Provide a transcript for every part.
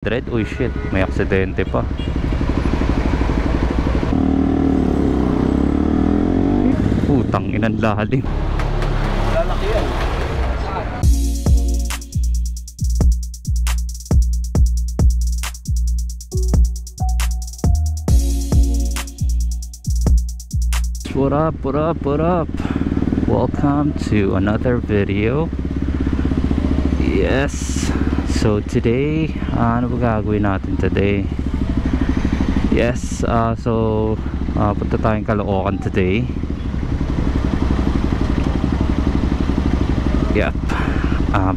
Uy shit, may aksidente pa. Putang inang lalim. Lalaki yan. What up, what up, what up? Welcome to another video. Yes. So today, ano ba gagawin natin today? Yes, punta tayong Caloocan today. Yep.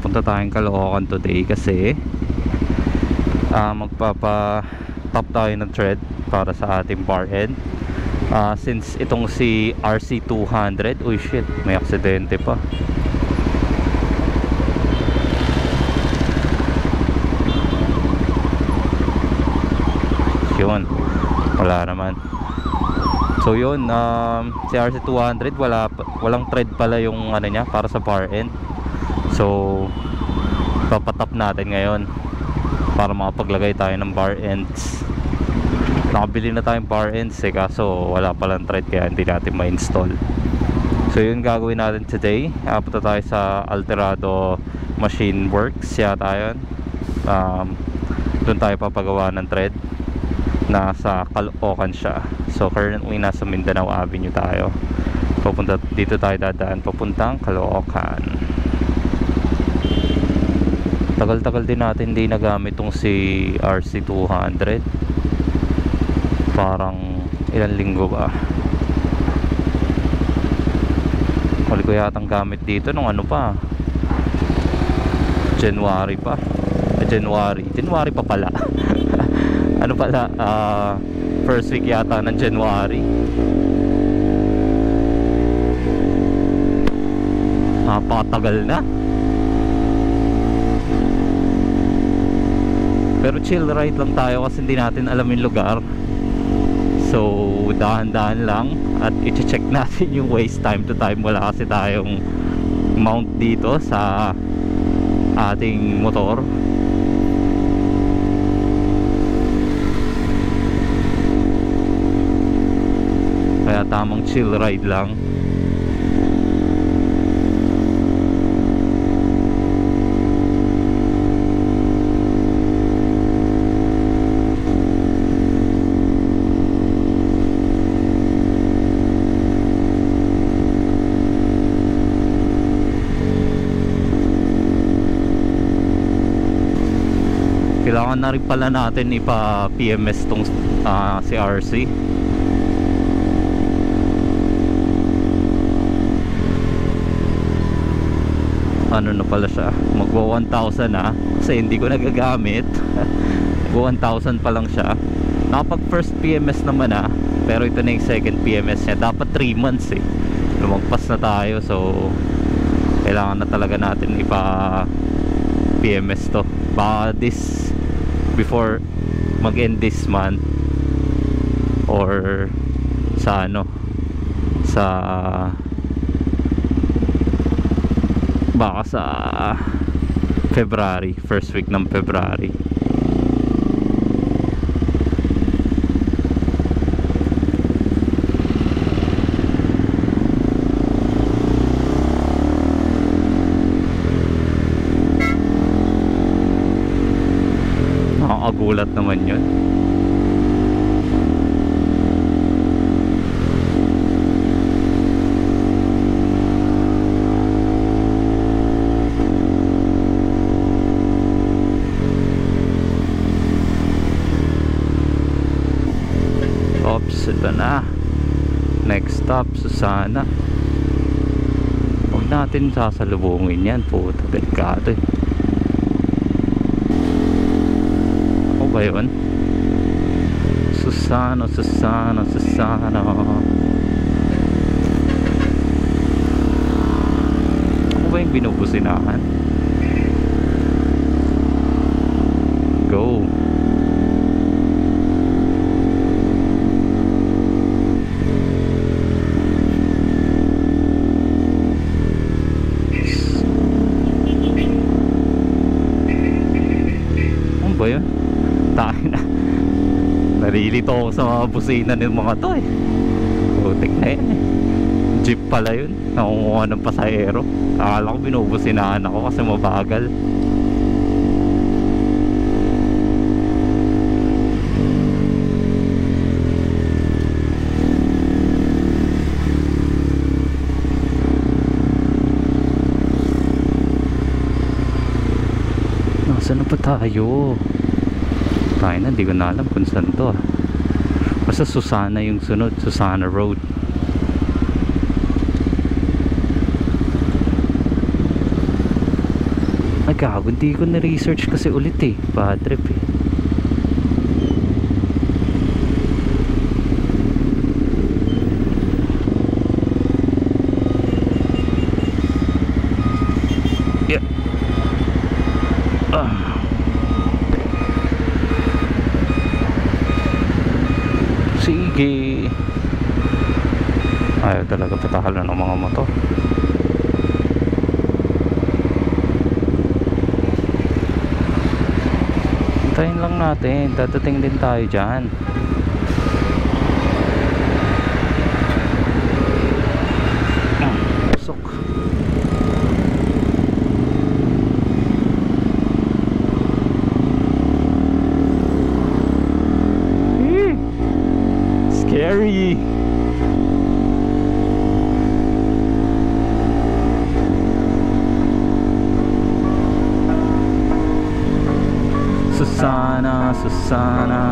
Punta tayong Caloocan today kasi magpapa-top tayo ng thread para sa ating bar end. Since itong si RC200, uy shit, may aksidente pa. Yun, wala naman. So yun, si RC200 walang thread pala yung ano niya para sa bar end. So papatap natin ngayon para makapaglagay tayo ng bar ends. Nakabili na tayong bar ends kaso wala palang thread kaya hindi natin ma-install. So yun gagawin natin today. Punta tayo sa Alterado Machine Works yata yun. Doon tayo papagawa ng thread. Nasa Caloocan siya. So currently nasa Mindanao Avenue tayo. Dito tayo dadaan papuntang Caloocan. Tagal-tagal din natin hindi nagamit tong si RC200. Parang ilang linggo ba. Huli ko yatang gamit dito nung ano pa, January pa. January pa pala. Ano pala, first week yata ng January. Napakatagal na. Pero chill ride lang tayo kasi hindi natin alam yung lugar. So dahan-dahan lang at i-check natin yung waste time to time. Wala kasi tayong mount dito sa ating motor. Kaya tamang chill ride lang. Kailangan na rin pala natin ipa-PMS tong si RC. Ano na pala siya, magwa 1,000 na kasi hindi ko nagagamit. Magwa 1,000 pa lang siya. Nakapag first PMS naman pero ito na yung second PMS niya. Dapat 3 months lumagpas na tayo, so kailangan na talaga natin PMS to before mag-end this month or sa baka sa February, first week ng February. Nakakagulat naman yun. Ito na, next stop Susana. Huwag natin sasalubungin yan, puto, delikado Ako ba yun? Susana. Ako ba yung binubusinahan? Go. ba yun? Tayo na. Narilito ako sa mga busina ng mga to eh. Putik na yan eh. Jeep pala yun. Nakunguha ng pasahero. Akala ko binubusinahan ako kasi mabagal. Nasaan na pa tayo? Tayo na, di ko na alam kung saan to ah. Basta Susana yung sunod, Susana Road. Ay gago, hindi ko na-research kasi ulit eh. Bad trip eh. Yeah. Sige. Ayaw talaga patahalan ng mga motor. Hintayin lang natin. Dadating din tayo dyan. Pusok. Scary. Susana, Susana.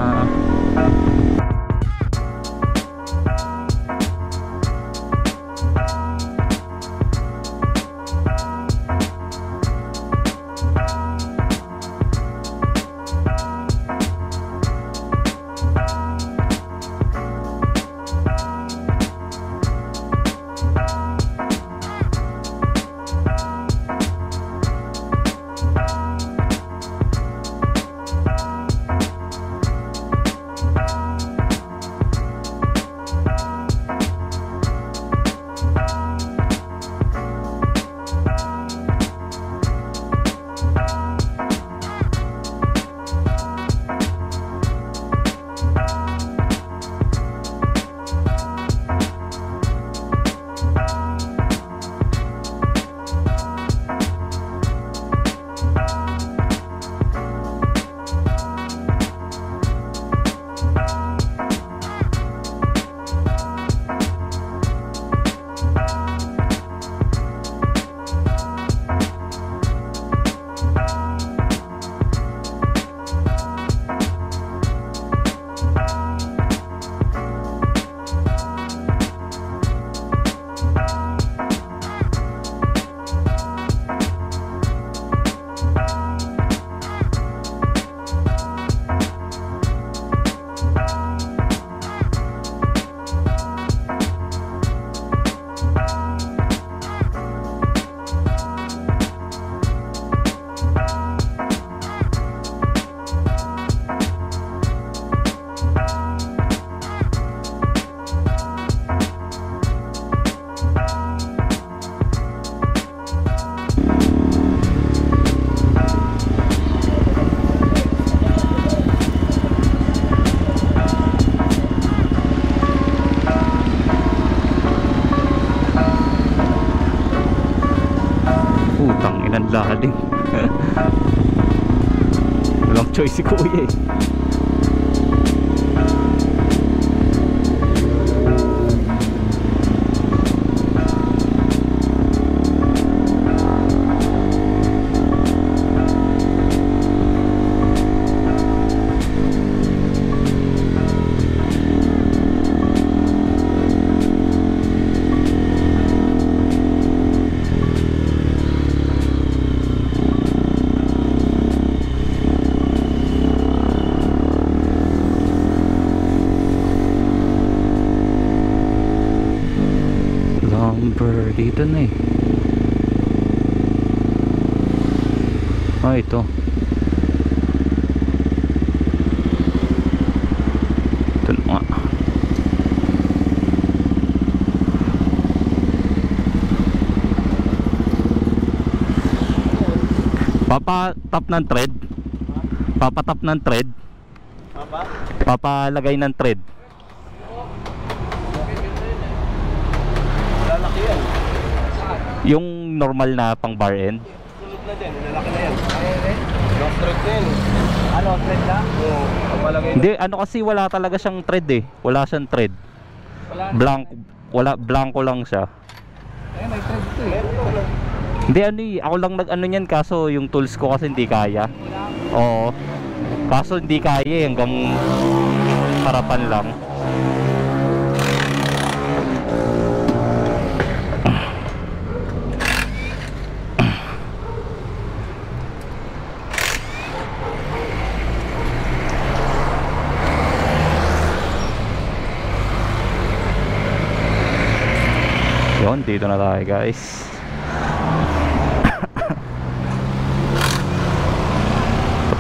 Lalim. Walang choice si kuya eh. Dito na eh. Ah, ito. Ito na nga. Papatap ng thread. Papatap ng thread. Apa? Papalagay ng thread. Lalaki yan. Yung normal na pang bar end. Sunod na din, lalaki na yan. Long thread na yan. Ano, thread na? Oo, papalagay na. Hindi, ano kasi wala talaga siyang thread eh. Wala siyang thread. Blanco lang siya. Eh, may thread ito eh. Hindi ano eh, ako lang nag-ano niyan kaso yung tools ko kasi hindi kaya. Oo. Kaso hindi kaya eh, hanggang harapan lang. Yun, dito na tayo guys.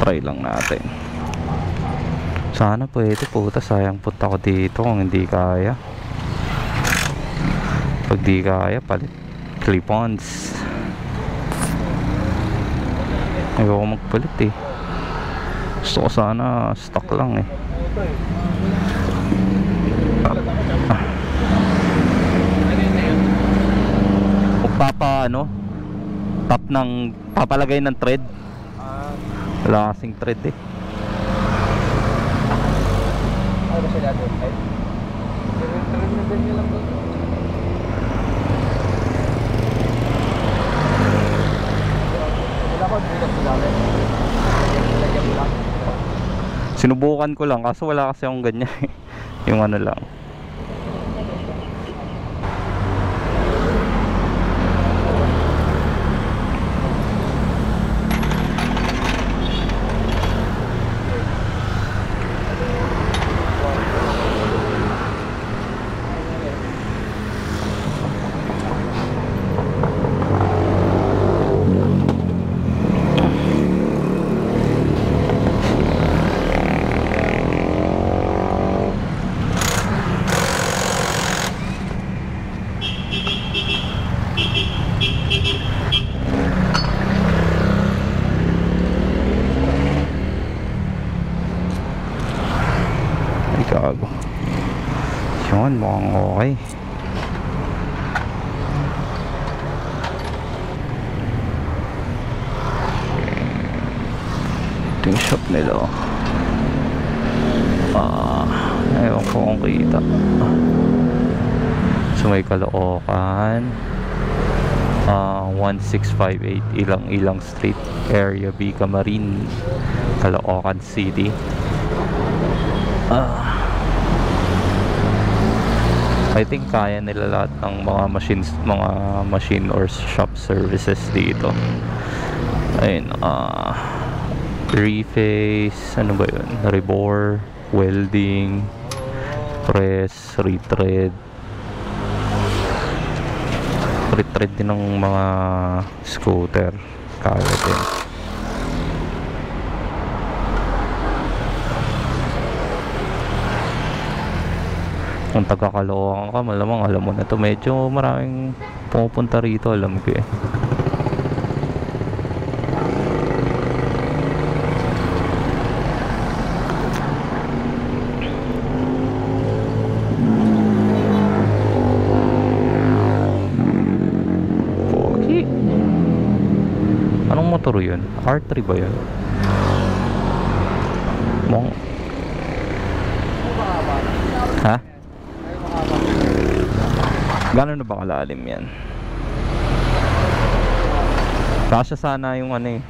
Try lang natin. Sana pwede, puta, sayang punta ko dito kung hindi kaya. Pag di kaya, palit clip-ons. Ayoko magpalit eh. Gusto ko sana stock lang eh. Magpapa ano, top ng papalagay ng thread. Wala kasing thread eh. Ano ba siya natin? Ay? Thread na ganyan lang doon. Wala ko, hindi lang sila. Lagyan mo lang. Sinubukan ko lang kaso wala kasi akong ganyan eh. Yung ano lang. Gago. Yun, mukhang okay. Ito yung shop nila. Ewan ko kung kita. So may Caloocan, 1658 Ilang Street, Area B, Camarin, Caloocan City. I think kaya nila lahat ng mga machine or shop services dito. Ayun, reface, ano ba yun? Rebore, welding, press, retread din ng mga scooter. Kaya din. Kung taga-Caloocan ka, malamang alam mo na to. Medyo maraming pumupunta rito, alam ko eh. Pogi. Anong motor yun? R3 ba yun? Ha? Gano'n na ba kalalim yan? Kasya sana yung ano eh,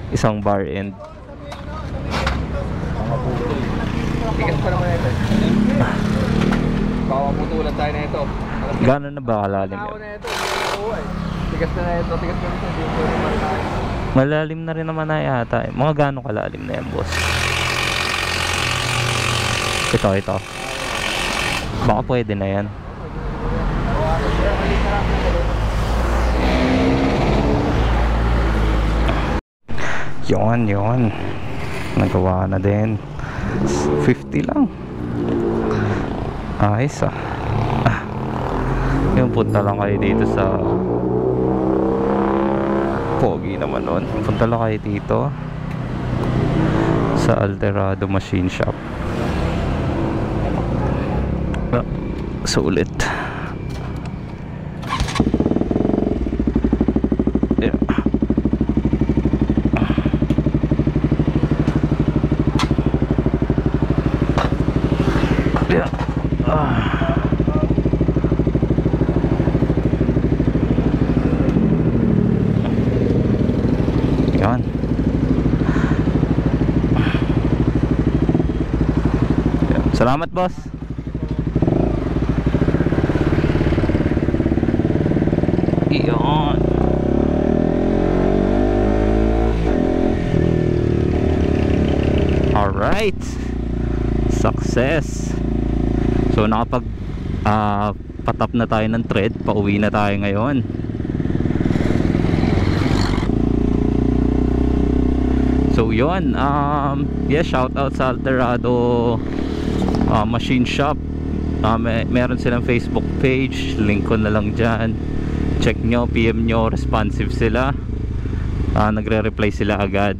isang bar end. Tigas pa naman ito. Baka putulan tayo na ito. Gano'n na ba kalalim yan? Tigas na ito. Tigas na ito. Malalim na rin naman na yata eh. Mga gano'n kalalim na yan, boss? Ito. Baka pwede na yan. Yun. Nagawa na din. 50 lang. Ayos ah. Yung punta lang kayo dito sa pogi naman nun. Punta lang kayo dito sa Alderado Machine Shop. Sulit. Yeah. Yeah. Yan. Salamat, boss. Iyon. Alright. Success. So nakapag patap na tayo ng thread. Pauwi na tayo ngayon. So yun, yeah, shout out sa Alderado Machine Shop. Meron silang Facebook page, link ko na lang dyan. Check nyo, PM nyo, responsive sila. Nagre-reply sila agad.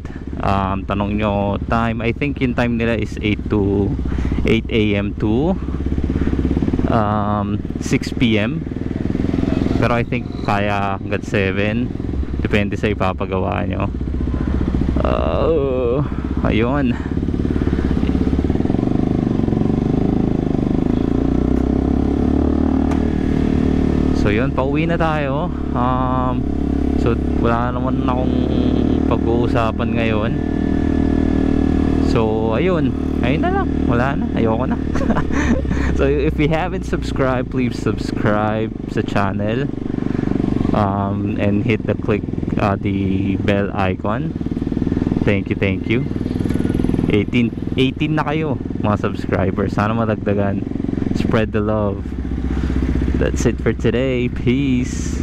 Tanong nyo time, I think yung time nila is 8 AM to 6 PM. Pero I think kaya hanggang 7. Depende sa ipapagawa nyo. Ayun. So yun, pauwi na tayo. So wala naman akong pag-uusapan ngayon. So ayun na lang, wala na, ayoko na. So if you haven't subscribed, please subscribe sa channel, and hit the bell icon. Thank you. 18 na kayo mga subscribers. Sana madagdagan. Spread the love. That's it for today. Peace.